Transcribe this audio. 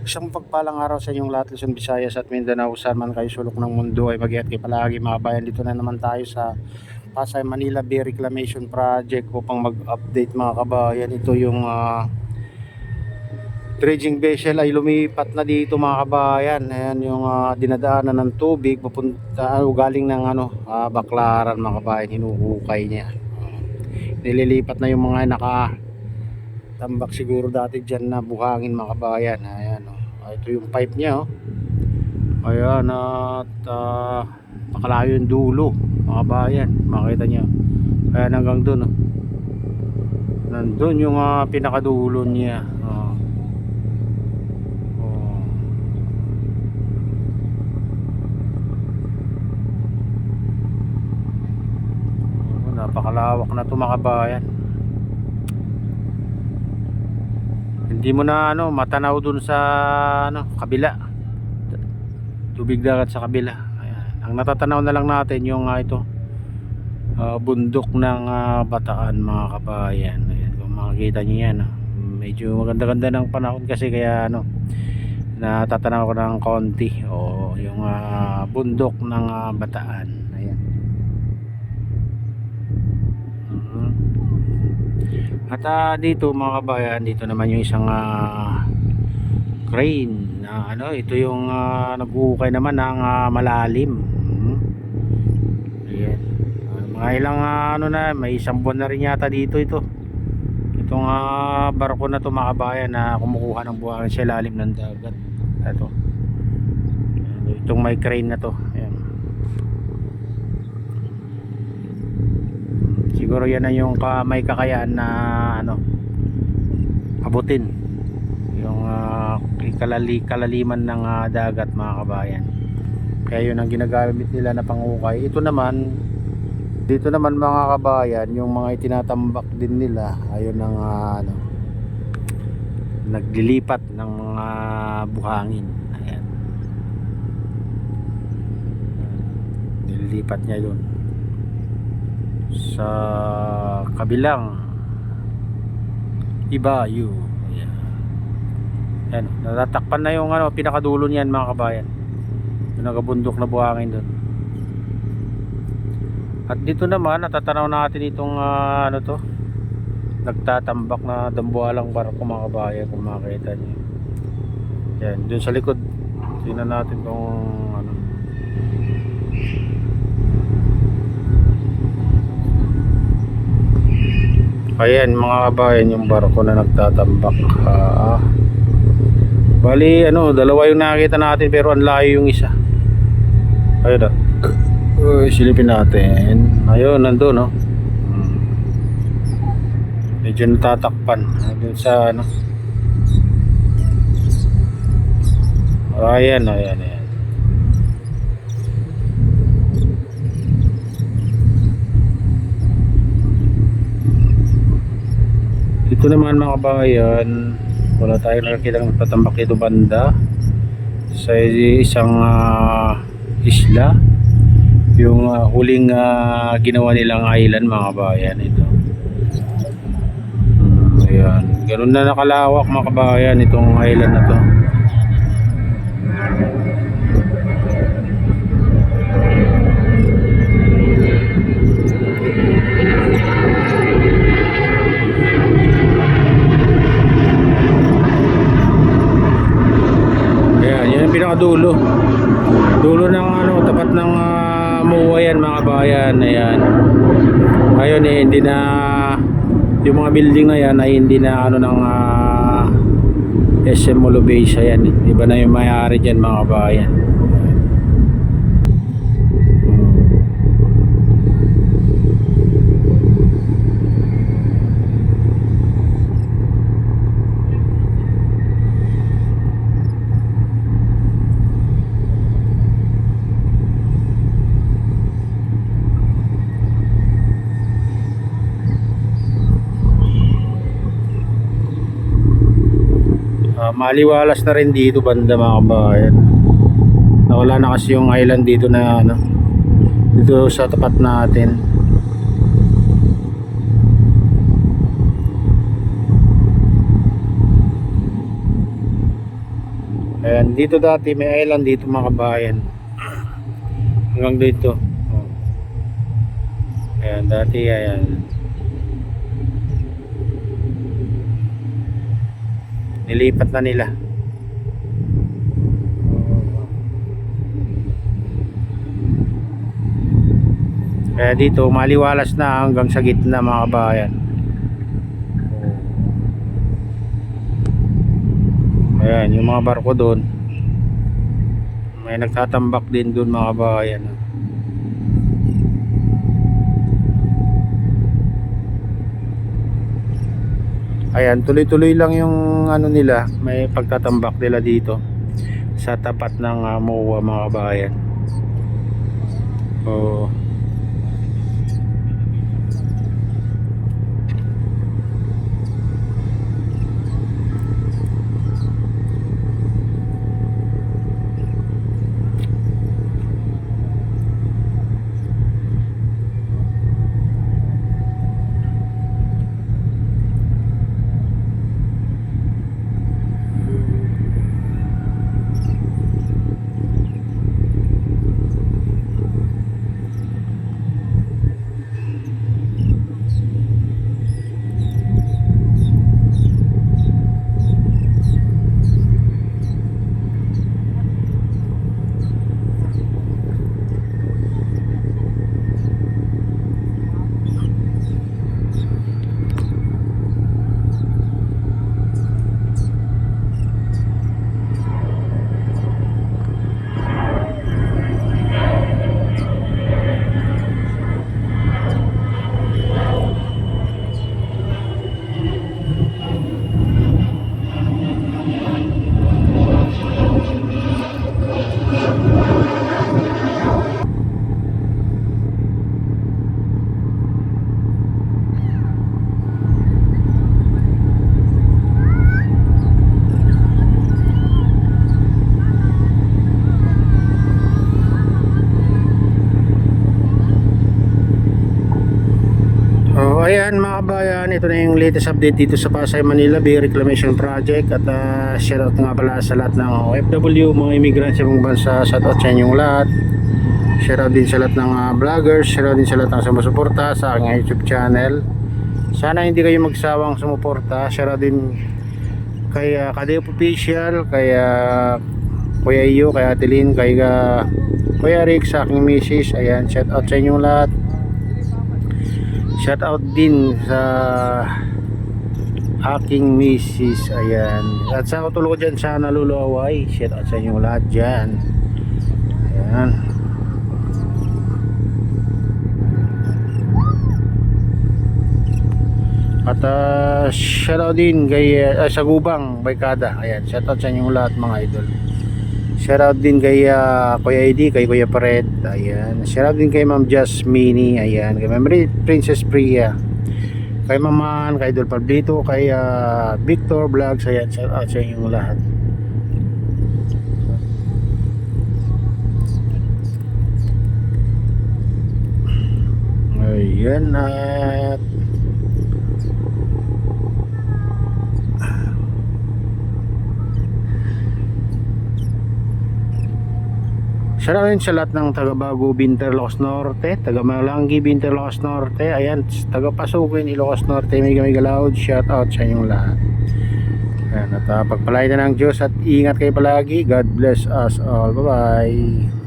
Isang pagpalang araw sa inyong lahat, Luzon, Visayas at Mindanao, saan man kayo sulok ng mundo ay mag-iingat kayo palagi mga kabayan. Dito na naman tayo sa Pasay Manila Bay Reclamation Project upang mag-update mga kabayan. Ito yung dredging vessel ay lumipat na dito mga kabayan. Ayan yung dinadaanan ng tubig papunta galing ng Baclaran mga kabayan, hinuhukay niya. Nililipat na yung mga nakatambak siguro dati dyan na buhangin mga kabayan. Ayan ito yung pipe niya ayan at pakalayo yung dulo mga kabayan, makita niyo. Ayan hanggang dun nandun yung pinakadulo niya. Napakalawak na to mga kabayan. Hindi mo na matanaw dun sa kabila, tubig dagat sa kabila. Ayan. Ang natatanaw na lang natin yung ito bundok ng Bataan mga kabayan. Ayan, kung makikita nyo yan medyo maganda-ganda ng panahon kasi kaya natatanaw ko ng konti yung bundok ng Bataan. Ayan. At dito mga kabayan, dito naman yung isang crane na ito yung naghuhukay naman ng malalim. Ayan. Mga ilang na, may isang buwan na rin yata dito itong barko na to mga kabayan na kumukuha ng buhangin sa ilalim ng dagat. Itong may crane na to. Ayan. Siguro yan na yung may kakayaan na abutin yung kalaliman ng dagat mga kabayan. Kaya yun ang ginagamit nila na panghukay. Dito naman mga kabayan, yung mga itinatambak din nila ayun ang naglilipat ng mga buhangin. Ayan. Nililipat niya yun sa kabilang ibayo. Ayan, natatakpan na yung pinakadulo niyan mga kabayan, yung nagabundok na buhangin doon. At dito naman natatanaw natin itong nagtatambak na dambuhalang barko mga kabayan, kung makita niyo yan doon sa likod. Tingnan natin kung ayan mga kabayan, yung barko na nagtatambak. Bali dalawa yung nakita natin pero ang layo yung isa. Ayun silipin natin. Ayun nandun medyo natatakpan dun sa ayan. Ito naman mga kabayan, wala tayong nakikita ng tatambak dito banda sa isang isla, yung huling ginawa nilang island mga kabayan. Ito ayan, ganun na nakalawak mga kabayan itong island na to. Dulo ng tapat ng MOA yan mga kabayan. Ayan. Ngayon hindi na yung mga building na yan ay hindi na ng SM Molobesa yan. Iba na yung may-ari dyan mga kabayan. Maliwalas na rin dito banda mga kabayan. Nawala na kasi yung island dito na dito sa tapat natin. Ayan, dito dati may island dito mga kabayan. Hanggang dito. Oh. Ayan, dati ayan. Nilipat na nila. Kaya dito maliwalas na hanggang sa gitna mga kabayan. Ayan, yung mga barko doon. May nagtatambak din doon mga kabayan. Ayan, tuloy-tuloy lang yung ano nila, may pagtatambak nila dito sa tapat ng MOA mga kabayan. So, ayan mga kabayan, ito na yung latest update dito sa Pasay, Manila Bay Reclamation Project. At shoutout nga pala sa lahat ng OFW, mga immigrants sa mga bansa. Shoutout sa inyong lahat. Shoutout din sa lahat ng vloggers. Shoutout din sa lahat ng sumusuporta sa aking YouTube channel. Sana hindi kayo magsawang sumuporta. Shoutout din kay Kadeo Official, kay Kuya Iyo, kay Atelin, kay Kuya Rick, sa aking misis. Ayan, shoutout sa inyong lahat. Shout out din sa aking misis. Ayan. At sa katulog ko dyan sa naluluaway. Shout out sa inyo lahat dyan. Ayan. At shout out din kay sa Gubang Baykada. Ayan. Shout out sa inyo lahat mga idol. Shout out din kay Kuya ID, kay Kuya Pared. Ayan. Shout out din kay Ma'am Jasmine. Ayan. Kay Ma'am Princess Priya. Kay Maman, kay Idol Pablito, kay Victor Vlogs. Ayan. Shout out sa inyong lahat. Ayan. At shoutout rin sa lahat ng taga Bago, Binterlocos Norte, taga Malanggi, Binterlocos Norte, ayan, taga Pasukin, Ilocos Norte, Mega Loud. Shoutout sa inyong lahat. Ayan, at pagpalain na ng Diyos at ingat kayo palagi. God bless us all. Bye bye.